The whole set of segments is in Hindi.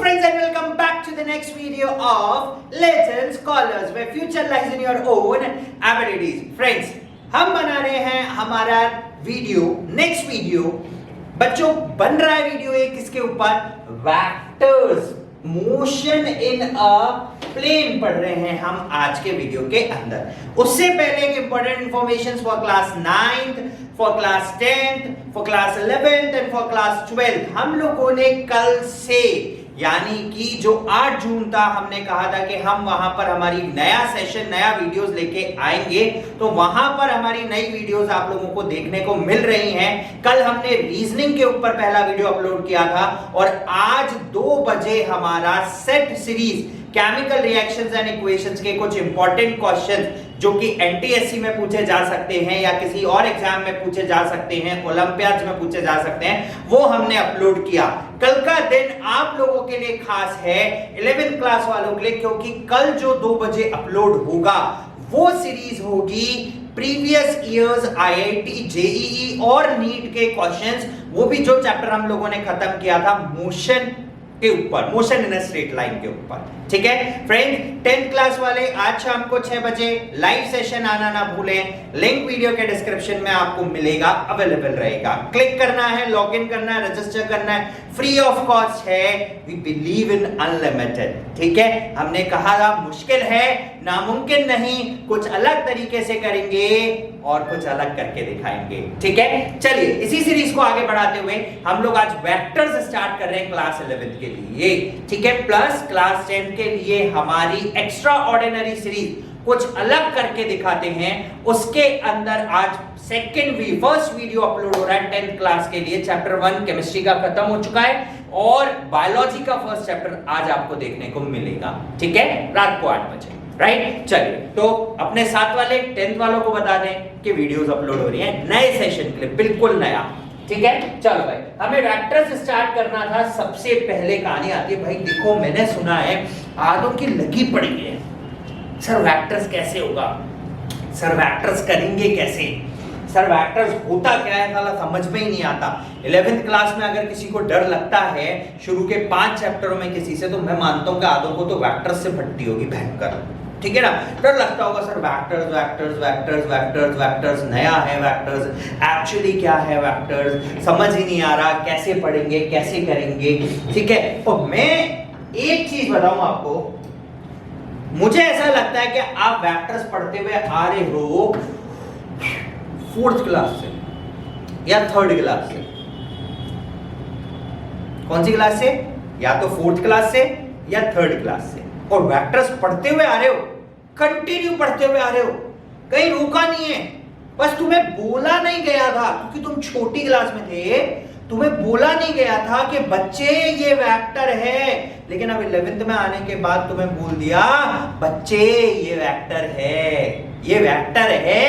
friends and welcome back to the next video of Little Scholars where future lies in your own abilities. Friends, हम बना रहे हैं हमारा नेक्स्ट वीडियो बच्चों बन रहा है वीडियो एक किसके ऊपर vectors motion in a plane पढ़ रहे हैं हम आज के वीडियो के अंदर। उससे पहले एक important information for class 9th, for class 10th, for class 11th and for class 12th हम लोगों ने कल से यानी कि जो 8 जून था हमने कहा था कि हम वहां पर हमारी नया सेशन नया वीडियोस लेके आएंगे, तो वहां पर हमारी नई वीडियोस आप लोगों को देखने को मिल रही हैं। कल हमने रीजनिंग के ऊपर पहला वीडियो अपलोड किया था और आज 2 बजे हमारा set series chemical reactions and equations के कुछ इंपॉर्टेंट क्वेश्चंस जो कि एनटीएससी में पूछे जा सकते हैं या किसी और एग्जाम में पूछे जा सकते हैं, ओलंपियाड्स में पूछे जा सकते हैं, वो हमने अपलोड किया। कल का दिन आप लोगों के लिए खास है 11th क्लास वालों के लिए, क्योंकि कल जो 2 बजे अपलोड होगा वो सीरीज होगी प्रीवियस ईयर्स आईआईटी जेईई और नीट के क्वेश्चंस, वो भी जो चैप्टर हम लोगों ने खत्म किया था मोशन के ऊपर, motion in a straight line के ऊपर। ठीक है फ्रेंड, 10th क्लास वाले आज शाम को 6 बजे लाइव सेशन आना ना भूलें। लिंक वीडियो के डिस्क्रिप्शन में आपको मिलेगा, अवेलेबल रहेगा। क्लिक करना है, लॉगिन करना है, रजिस्टर करना है, फ्री ऑफ कॉस्ट है। We believe in unlimited. ठीक है, हमने कहा था मुश्किल है, नामुमकिन नहीं, कुछ अलग तरीके से करेंगे और कुछ अलग करके दिखाएंगे। ठीक है, चलिए इसी सीरीज को आगे बढ़ाते हुए हम लोग आज वेक्टर्स स्टार्ट कर रहे हैं क्लास 11th के लिए। ठीक है, प्लस क्लास 10 के लिए हमारी एक्स्ट्रा ऑर्डिनरी सीरीज कुछ अलग करके दिखाते हैं। उसके अंदर आज फर्स्ट वीडियो अपलोड हो रहा है 10th क्लास के लिए। चैप्टर 1 केमिस्ट्री का खत्म हो चुका है और बायोलॉजी का फर्स्ट चैप्टर आज आपको देखने को मिलेगा। ठीक है, रात को 8 बजे। राइट, चलिए तो अपने साथ वाले 10th वालों को बता दें कि वीडियोस अपलोड हो रही हैं नए सेशन के लिए, बिल्कुल नया। ठीक है, चलो भाई हमें वेक्टर्स स्टार्ट करना था। सबसे पहले कहानी आती है भाई, देखो मैंने सुना है आदों की लगी पड़ी है, सर वेक्टर्स कैसे होगा, सर वेक्टर्स करेंगे कैसे, सर वेक्टर्स होता क्या है, साला समझ में ही नहीं आता। 11th क्लास में अगर किसी को डर लगता है शुरू के 5 चैप्टरों में किसी से, तो मैं मानता हूं कि आदों को तो वेक्टर्स से फटती होगी भयंकर। ठीक है ना, डर लगता होगा sir vectors vectors vectors vectors vectors नया है, वेक्टर्स एक्चुअली क्या है, वेक्टर्स समझ ही नहीं आ रहा, कैसे पढ़ेंगे कैसे करेंगे। ठीक है, तो मैं एक चीज बताऊं आपको, मुझे ऐसा लगता है कि आप वेक्टर्स पढ़ते हुए आ रहे हो 4th क्लास से या 3rd क्लास से। कौन सी क्लास से? या तो 4th क्लास से या 3rd क्लास से, और वेक्टर्स पढ़ते हुए आ रहे हो, कंटिन्यू पढ़ते हुए आ रहे हो, कहीं रुका नहीं है। बस तुम्हें बोला नहीं गया था क्योंकि तुम छोटी क्लास में थे, तुम्हें बोला नहीं गया था कि बच्चे ये वेक्टर है, लेकिन अब 11th में आने के बाद तुम्हें बोल दिया बच्चे ये वेक्टर है, ये वेक्टर है,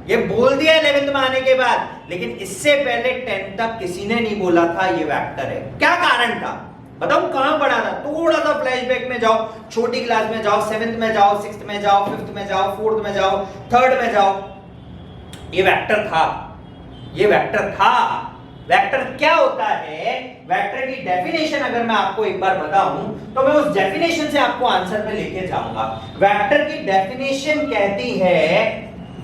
ये बोल दिया 11th में आने के बाद। लेकिन इससे पहले 10th तक किसी ने नहीं बोला था ये वेक्टर है। क्या कारण था बताऊं, कहां पढ़ा था? थोड़ा सा फ्लैशबैक में जाओ, छोटी क्लास में जाओ, 7th में जाओ, 6th में जाओ, 5th में जाओ, 4th में जाओ, 3rd में जाओ। ये वेक्टर था, ये वेक्टर था। वेक्टर क्या होता है, वेक्टर की डेफिनेशन अगर मैं आपको एक बार बताऊं तो मैं उस डेफिनेशन से आपको आंसर पे लेके जाऊंगा। वेक्टर की डेफिनेशन कहती है,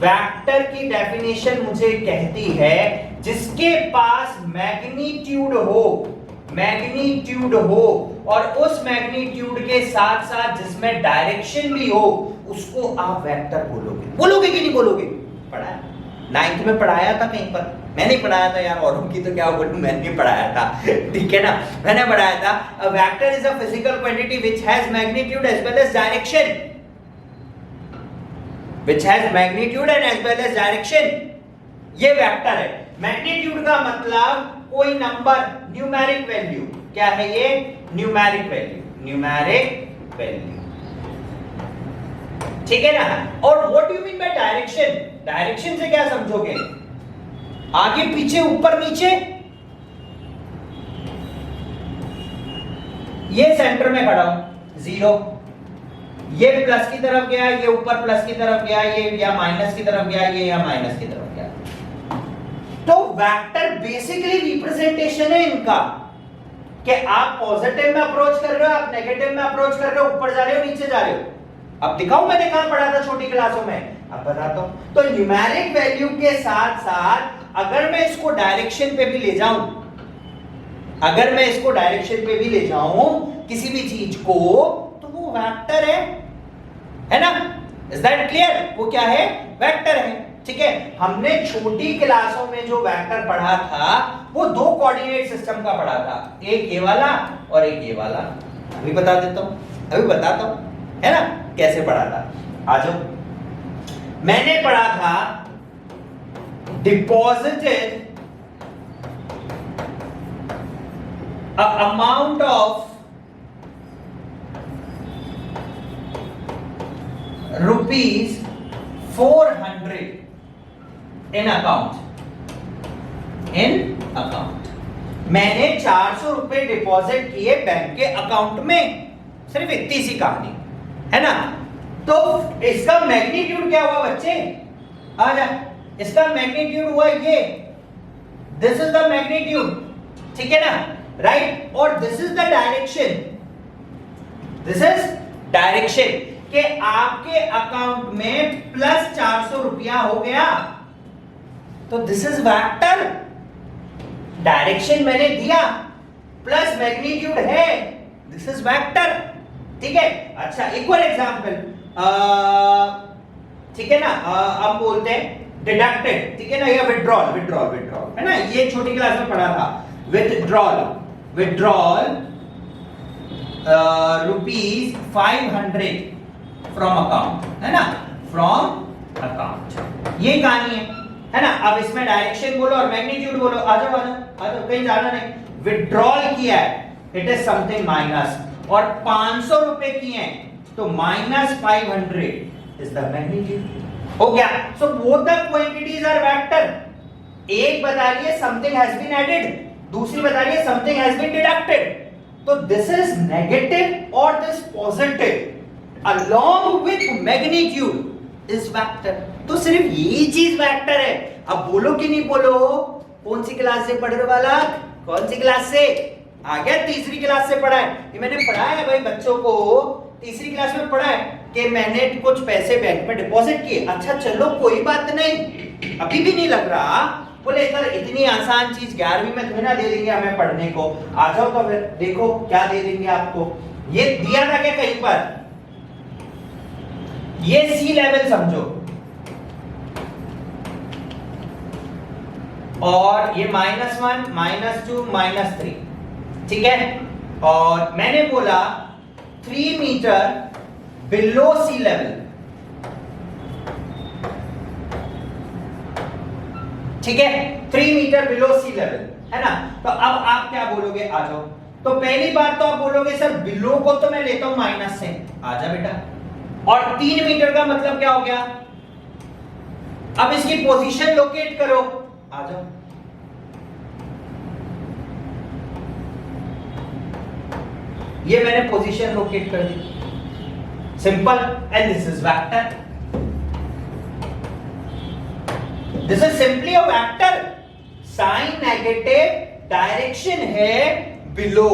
वेक्टर की डेफिनेशन मुझे कहती है जिसके पास मैग्नीट्यूड हो, मैग्नीट्यूड हो और उस मैग्नीट्यूड के साथ साथ जिसमें डायरेक्शन भी हो, उसको आप वेक्टर बोलोगे। बोलोगे कि नहीं बोलोगे? पढ़ा है 9th में पढ़ाया था कहीं पर, मैं नहीं पढ़ाया था यार, औरों की तो क्या बोलूं, मैंने पढ़ाया था। ठीक है ना, मैंने पढ़ाया था a vector is a physical quantity which has magnitude as well as direction, which has magnitude and as well as direction। ये वेक्टर है। मैग्नीट्यूड का मतलब कोई नंबर, न्यूमेरिक वैल्यू। क्या है ये? Numeric value, numeric value. ठीक है ना। और what do you mean by direction? Direction से क्या समझोगे? आगे पीछे ऊपर नीचे। ये सेंटर में खड़ा हूं 0, ये प्लस की तरफ गया, ये ऊपर प्लस की तरफ गया, ये या माइनस की तरफ गया, ये या माइनस की तरफ गया। तो वेक्टर बेसिकली रिप्रेजेंटेशन है इनका। कि आप पॉजिटिव में अप्रोच कर रहे हो, आप नेगेटिव में अप्रोच कर रहे हो, ऊपर जा रहे हो, नीचे जा रहे हो? अब दिखाऊं मैंने कहां पढ़ा था छोटी क्लासों में? अब बताता हूं। तो न्यूमेरिक वैल्यू के साथ साथ अगर मैं इसको डायरेक्शन पे भी ले जाऊं, अगर मैं इसको डायरेक्शन पे भी ले जाऊं किसी भी चीज को, तो वो वेक्टर है ना? Is that clear? वो क्या है? वेक्टर है। ठीक है, हमने छोटी क्लासों में जो वेक्टर पढ़ा था वो दो कोऑर्डिनेट सिस्टम का पढ़ा था, एक ये वाला और एक ये वाला। अभी बता देता हूं, अभी बताता हूं, है ना कैसे पढ़ा था। आ जाओ। मैंने पढ़ा था deposited a amount of rupees 400 in account, मैंने 400 रुपए डिपॉजिट किए बैंक के अकाउंट में। सिर्फ इतनी सी कहानी है ना? तो इसका मैग्नीट्यूड क्या हुआ बच्चे? आ जा, इसका मैग्नीट्यूड हुआ ये, दिस इज द मैग्नीट्यूड, ठीक है ना? राइट, और this is the direction, this is direction कि आपके अकाउंट में प्लस 400 रुपया हो गया, तो दिस इज वेक्टर। डायरेक्शन मैंने दिया, प्लस मैग्नीट्यूड है, दिस इज वेक्टर। ठीक है, अच्छा एक और एग्जांपल, ठीक है ना? अब बोलते हैं डिडक्टेड, ठीक है ना? या विथड्रॉल, विथड्रॉल, विथड्रॉल, है ना? ये छोटी क्लास में पढ़ा था। Withdrawal, withdrawal rupees 500 from account, है ना? फ्रॉम अकाउंट, ये कहानी है ना? अब इसमें डायरेक्शन बोलो और मैग्नीट्यूड बोलो। आ जाओ, आ जाओ, आ जाओ, कहीं जाना नहीं। विथड्रॉल किया है, इट इज समथिंग माइनस, और 500 रुपए किए हैं, तो -500 इज द मैग्नीट्यूड। हो गया। So both the quantities are vector. एक बता रही है समथिंग हैज बीन एडेड, दूसरी बता रही है समथिंग हैज बीन डिडक्टेड। तो दिस इज नेगेटिव और this positive along with magnitude is vector. तो सिर्फ यही चीज वेक्टर है। अब बोलो कि नहीं बोलो? कौन सी क्लास से पढ़ रहे वाला? कौन सी क्लास से? आ गया, तीसरी क्लास से पढ़ा है। ये मैंने पढ़ाया है भाई बच्चों को, तीसरी क्लास में पढ़ा है कि मैंने कुछ पैसे बैंक में डिपॉजिट किए। अच्छा चलो कोई बात नहीं, अभी भी नहीं लग रहा। बोले सर इतनी आसान चीज 11वीं में थोड़ी ना दे देंगे हमें पढ़ने को। आ जाओ तो फिर देखो क्या दे देंगे आपको। ये दिया था क्या कहीं पर? ये सी लेवल समझो, और ये -1, -2, -3, ठीक है? और मैंने बोला 3 मीटर बिलो सी लेवल, ठीक है? 3 मीटर बिलो सी लेवल, है ना? तो अब आप क्या बोलोगे? आ जाओ। तो पहली बात तो आप बोलोगे सर बिलो को तो मैं लेता हूं माइनस से। आ जा बेटा। और 3 मीटर का मतलब क्या हो गया? अब इसकी पोजीशन लोकेट करो। आ जाओ। ये मैंने पोजीशन लोकेट कर दी, simple. And this is vector, this is simply a vector. Sign negative, direction है बिलो,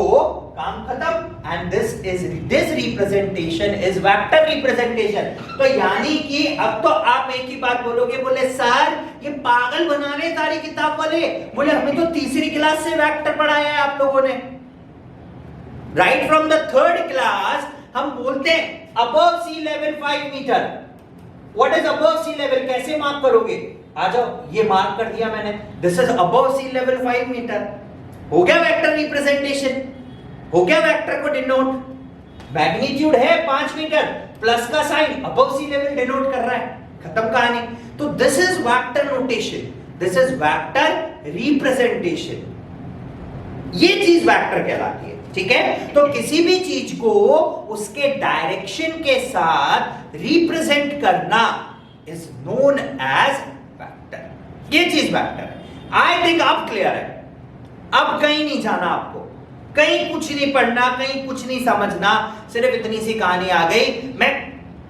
काम खत्म। And this representation is vector representation. तो यानी कि अब तो आप एक ही बात बोलोगे, बोले सर ये पागल बना रहे सारी किताब वाले। बोले हमें तो तीसरी क्लास से वेक्टर पढ़ाया है आप लोगों ने। Right from the third class हम बोलते हैं above sea level 5 metre. What is above sea level? कैसे मार्क करोगे? आ जाओ, ये मार्क कर दिया मैंने, this is above sea level 5 metre. हो गया वेक्टर रिप्रेजेंटेशन, हो गया वेक्टर को डिनोट। मैग्नीट्यूड है 5 मीटर, प्लस का sign above sea level denote कर रहा है, खत्म कहानी। तो this is vector notation, this is vector representation. ये चीज वेक्टर कहलाती है, ठीक है? तो किसी भी चीज को उसके डायरेक्शन के साथ रिप्रेजेंट करना इज नोन एज वेक्टर। ये चीज वेक्टर है। आई थिंक आप क्लियर है। अब कहीं नहीं जाना आपको, कहीं कुछ नहीं पढ़ना, कहीं कुछ नहीं समझना, सिर्फ इतनी सी कहानी आ गई। मैं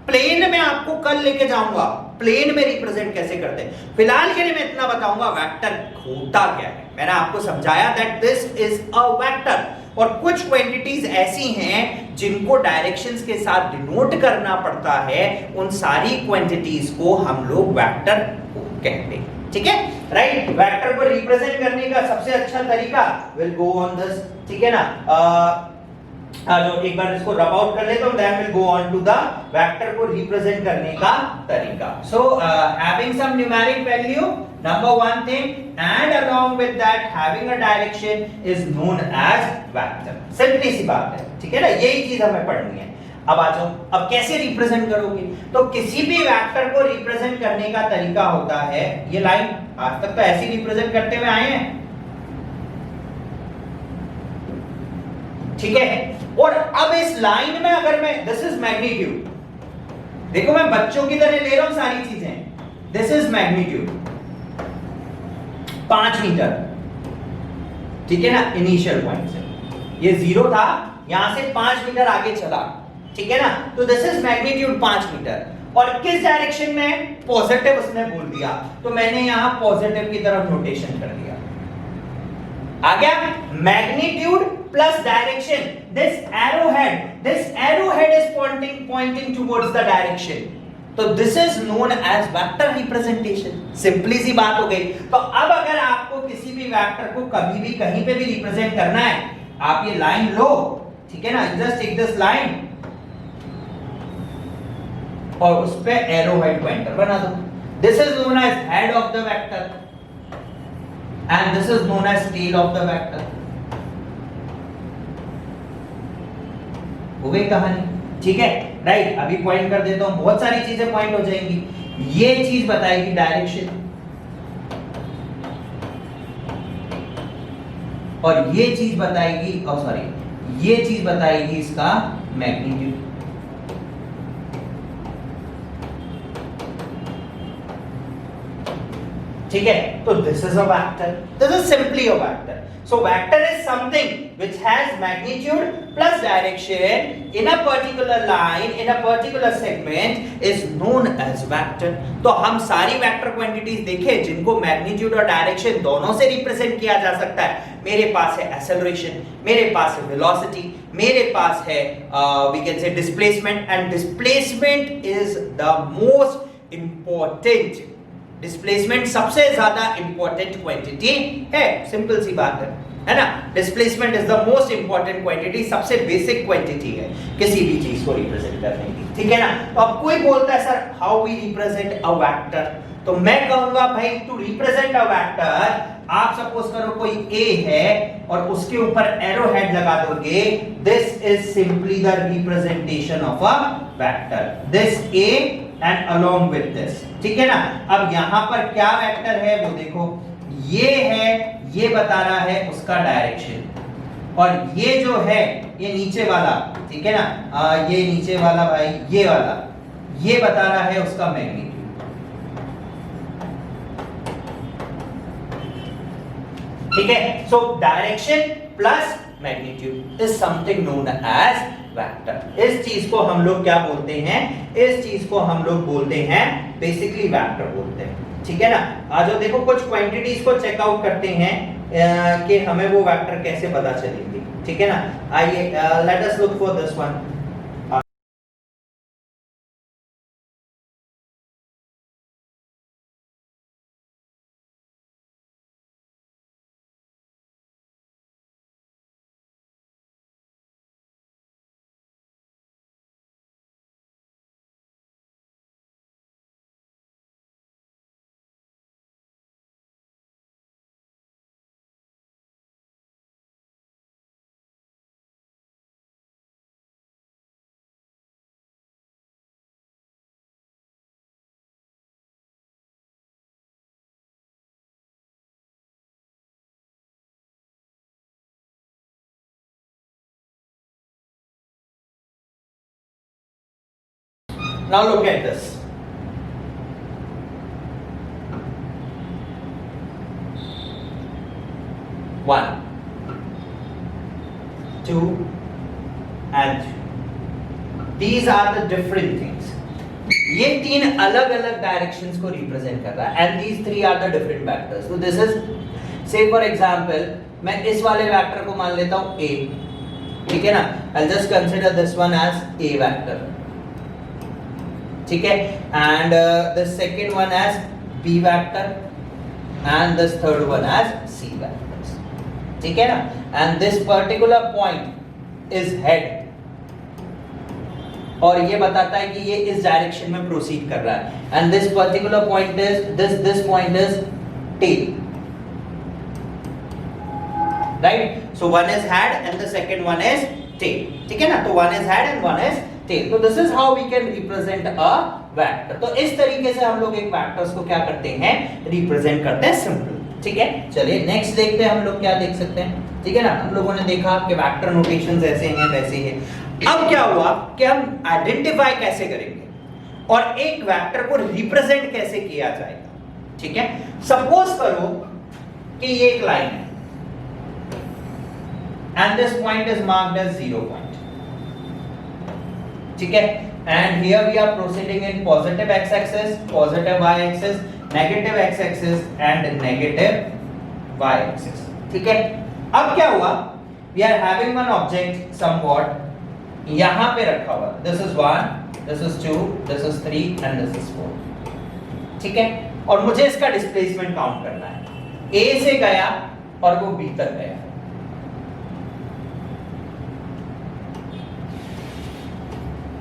प्लेन में आपको कल लेके जाऊंगा, प्लेन में रिप्रेजेंट कैसे करते हैं। फिलहाल के लिए मैं इतना बताऊंगा वेक्टर होता क्या है। मैंने आपको समझाया that this is a vector. और कुछ क्वांटिटीज ऐसी हैं जिनको डायरेक्शंस के साथ डिनोट करना पड़ता है, उन सारी क्वांटिटीज को हम लोग वेक्टर कहते हैं, ठीक है, राइट। वेक्टर को रिप्रेजेंट करने का सबसे अच्छा तरीका, विल गो ऑन दिस, ठीक है ना, जो एक बार इसको रब आउट कर लेता हूं, then will go on to the vector को रिप्रेजेंट करने का तरीका। So having some numeric value, number one thing, and along with that having a direction is known as vector. Simply सी बात है, ठीक है ना, यही चीज हमें पढ़नी है। अब आ जाओ, अब कैसे रिप्रेजेंट करोगे? तो किसी भी वेक्टर को रिप्रेजेंट करने का तरीका होता है, ये लाइन आज तक तो ऐसे रिप्रेजेंट करते हुए आए हैं, ठीक है। और अब इस लाइन में अगर मैं, दिस इज मैग्नीट्यूड, देखो मैं बच्चों की तरह ले रहा हूं सारी चीजें, दिस इज मैग्नीट्यूड 5 मीटर, ठीक है ना, इनिशियल पॉइंट से ये 0 था, यहां से 5 मीटर आगे चला, ठीक है ना, तो दिस इज मैग्नीट्यूड 5 मीटर। और किस डायरेक्शन में? पॉजिटिव उसने बोल दिया, तो मैंने यहां पॉजिटिव की तरफ नोटेशन कर दिया। आ गया? Magnitude plus direction, this arrowhead is pointing towards the direction, तो this is known as vector representation. Simply सी बात हो गई। तो अब अगर आपको किसी भी वेक्टर को कभी भी कहीं पे भी रिप्रेजेंट करना है, आप ये लाइन लो, ठीक है ना, जस्ट टेक दिस लाइन और उस पे arrowhead पॉइंटर बना दो। This is known as head of the vector and this is known as tail of the vector। हो गई कहानी, ठीक है, राइट। अभी पॉइंट कर देता हूं, बहुत सारी चीजें पॉइंट हो जाएंगी। ये चीज बताएगी डायरेक्शन, और ये चीज बताएगी, ये चीज बताएगी इसका मैग्नीट्यूड। ठीक है, तो this is a vector, this is simply a vector. So vector is something which has magnitude plus direction in a particular line in a particular segment is known as vector. तो हम सारी वेक्टर क्वांटिटीज देखें जिनको मैग्नीट्यूड और डायरेक्शन दोनों से रिप्रेजेंट किया जा सकता है। मेरे पास है एक्सेलरेशन, मेरे पास है वेलोसिटी, मेरे पास है we can say displacement, and displacement is the most important, displacement सबसे ज्यादा इंपॉर्टेंट क्वांटिटी है। सिंपल सी बात है ना, displacement is the most important quantity, सबसे बेसिक क्वांटिटी है किसी भी चीज को रिप्रेजेंट करने की, ठीक है ना। तो अब कोई बोलता है sir how we represent a vector, तो मैं कहूंगा भाई टू रिप्रेजेंट अ वेक्टर, आप सपोज करो कोई ए है और उसके ऊपर एरो हेड लगा दोगे, this is simply the representation of a vector, this A and along with this, ठीक है ना। अब यहां पर क्या वेक्टर है वो देखो, ये है, ये बता रहा है उसका डायरेक्शन, और ये जो है ये नीचे वाला, ठीक है ना, ये नीचे वाला भाई, ये वाला, ये बता रहा है उसका मैग्नीट्यूड, ठीक है। So direction plus magnitude is something known as vector. इस चीज को हम लोग क्या बोलते हैं? इस चीज को हम लोग बोलते हैं बेसिकली वेक्टर बोलते हैं, ठीक है ना। आज देखो कुछ क्वांटिटीज को चेक आउट करते हैं कि हमें वो वेक्टर कैसे पता चलेंगे, ठीक है ना। आइए let us look for this one. Now look at this. One, two, and three. These are the different things. ये तीन अलग अलग डायरेक्शंस को रिप्रेजेंट कर रहा है, and these three are the different vectors. So this is, say for example, मैं इस वाले वेक्टर को मान लेता हूँ A, ठीक है ना, I'll just consider this one as a vector, ठीक है, and the second one as b vector and this third one as c vectors, ठीक है ना, and this particular point is head, और ये बताता है कि ये इस डायरेक्शन में प्रोसीड कर रहा है, and this particular point is this point is tail, right? So one is head and the second one is tail, ठीक है ना, तो one is head and one is tail. तो this is how we can represent a vector. तो इस तरीके से हम लोग एक वेक्टर्स को क्या करते हैं, रिप्रेजेंट करते हैं सिंपल, ठीक है। चलिए नेक्स्ट देखते हैं हम लोग क्या देख सकते हैं, ठीक है ना। हम लोगों ने देखा कि वेक्टर नोटेशंस ऐसे हैं वैसे हैं। अब क्या हुआ कि हम आइडेंटिफाई कैसे करेंगे और एक वेक्टर को रिप्रेजेंट कैसे किया जाएगा, ठीक है। सपोज करो कि ये एक लाइन है and this point is marked as 0 point, ठीक है, and here we are proceeding in positive x axis, positive y axis, negative x axis and negative y axis, ठीक है। अब क्या हुआ, we are having one object somewhat यहां पे रखा हुआ, this is 1, this is 2, this is 3 and this is 4, ठीक है, और मुझे इसका डिस्प्लेसमेंट काउंट करना है, a से गया और वो b तक गया,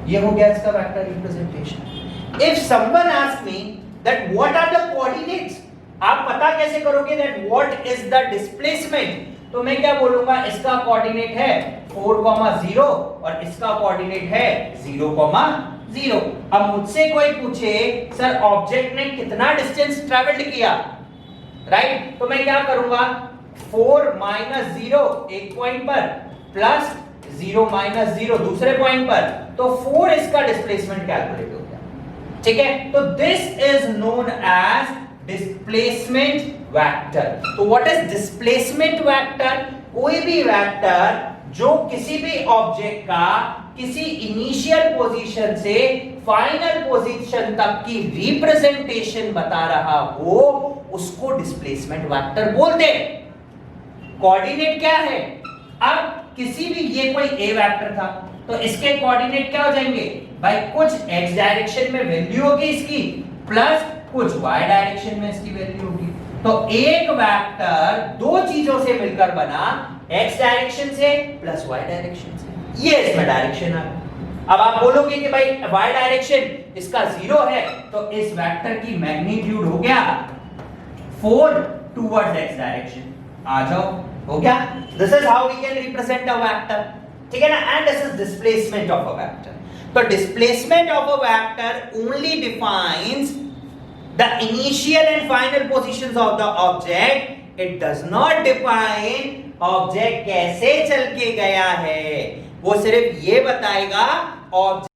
ये हो गया इसका vector representation. If someone ask me that what are the coordinates, आप पता कैसे करोगे that what is the displacement, तो मैं क्या बोलूंगा, इसका कोऑर्डिनेट है 4,0 और इसका कोऑर्डिनेट है 0,0। अब मुझसे कोई पूछे सर ऑब्जेक्ट ने कितना डिस्टेंस ट्रैवल्ड किया, राइट, तो मैं क्या करूंगा, 4 - 0 एक पॉइंट पर प्लस 0 - 0 दूसरे पॉइंट पर, तो 4 इसका डिस्प्लेसमेंट कैलकुलेट हो गया, ठीक है। तो this is known as displacement vector. तो व्हाट इज डिस्प्लेसमेंट वेक्टर, कोई भी वेक्टर जो किसी भी ऑब्जेक्ट का किसी इनिशियल पोजीशन से फाइनल पोजीशन तक की रिप्रेजेंटेशन बता रहा हो उसको डिस्प्लेसमेंट वेक्टर बोलते हैं। कोऑर्डिनेट क्या है, अब किसी भी, ये कोई a वेक्टर था तो इसके कोऑर्डिनेट क्या हो जाएंगे भाई, कुछ x डायरेक्शन में वैल्यू होगी इसकी प्लस कुछ y डायरेक्शन में इसकी वैल्यू होगी। तो एक वेक्टर दो चीजों से मिलकर बना, x डायरेक्शन से प्लस y डायरेक्शन से, ये इसमें डायरेक्शन आ गया। अब आप बोलोगे कि भाई y डायरेक्शन इसका 0 है तो इस वेक्टर की मैग्नीट्यूड हो गया 4 टुवर्ड्स x डायरेक्शन, आ जाओ, हो गया। This is how we can represent a vector, ठीक है ना, and this is displacement of a vector. तो displacement of a vector only defines the initial and final positions of the object, it does not define object कैसे चल के गया है, वो सिर्फ ये बताएगा ऑब्जेक्ट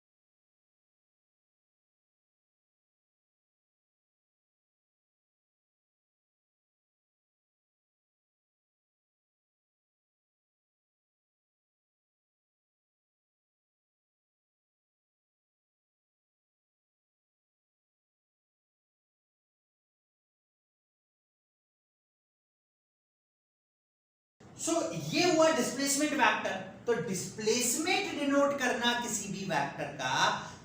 ये हुआ डिस्प्लेसमेंट वेक्टर। तो डिस्प्लेसमेंट डिनोट करना किसी भी वेक्टर का,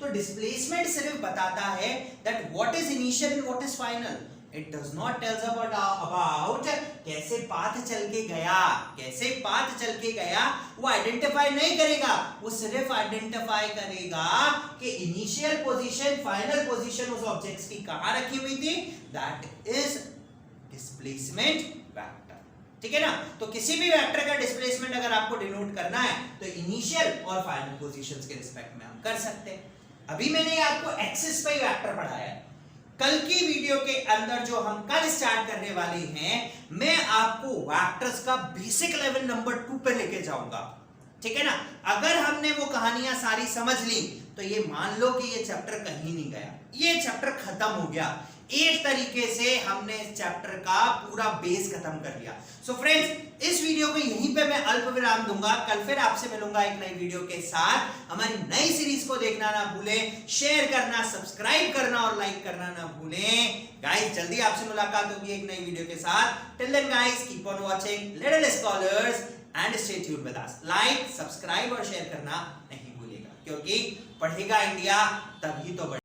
तो डिस्प्लेसमेंट सिर्फ बताता है that what is initial and what is final, it does not tells about कैसे पाथ चल के गया, कैसे पाथ चल के गया वो आइडेंटिफाई नहीं करेगा, वो सिर्फ आइडेंटिफाई करेगा कि इनिशियल पोजीशन फाइनल पोजीशन उस ऑब्जेक्ट्स की कहां रखी हुई थी, दैट इज डिस्प्लेसमेंट वेक्टर, ठीक है ना। तो किसी भी वेक्टर का डिस्प्लेसमेंट अगर आपको डिनोट करना है तो इनिशियल और फाइनल पोजीशंस के रिस्पेक्ट में हम कर सकते हैं। अभी मैंने आपको एक्सिस पे वेक्टर पढ़ाया है, कल की वीडियो के अंदर जो हम कल स्टार्ट करने वाले हैं, मैं आपको वेक्टर्स का बेसिक लेवल नंबर 2 पे लेके जाऊंगा, ठीक है ना। अगर हमने वो कहानियां सारी समझ ली तो ये मान लो कि ये चैप्टर कहीं नहीं गया, ये चैप्टर खत्म हो गया। एक तरीके से हमने इस चैप्टर का पूरा बेस खत्म कर लिया। सो फ्रेंड्स, इस वीडियो को यहीं पे मैं अल्प विराम दूंगा, कल फिर आपसे मिलूंगा एक नई वीडियो के साथ। हमारी नई सीरीज को देखना ना भूलें, शेयर करना, सब्सक्राइब करना और लाइक करना ना भूलें। गाइस, जल्दी आपसे मुलाकात होगी एक नई वीडियो के साथ। Till then guys, keep on watching Little Scholars and stay tuned with us. Like, subscribe और शेयर करना नहीं भूलिएगा, क्योंकि पढ़ेगा इंडिया तभी तो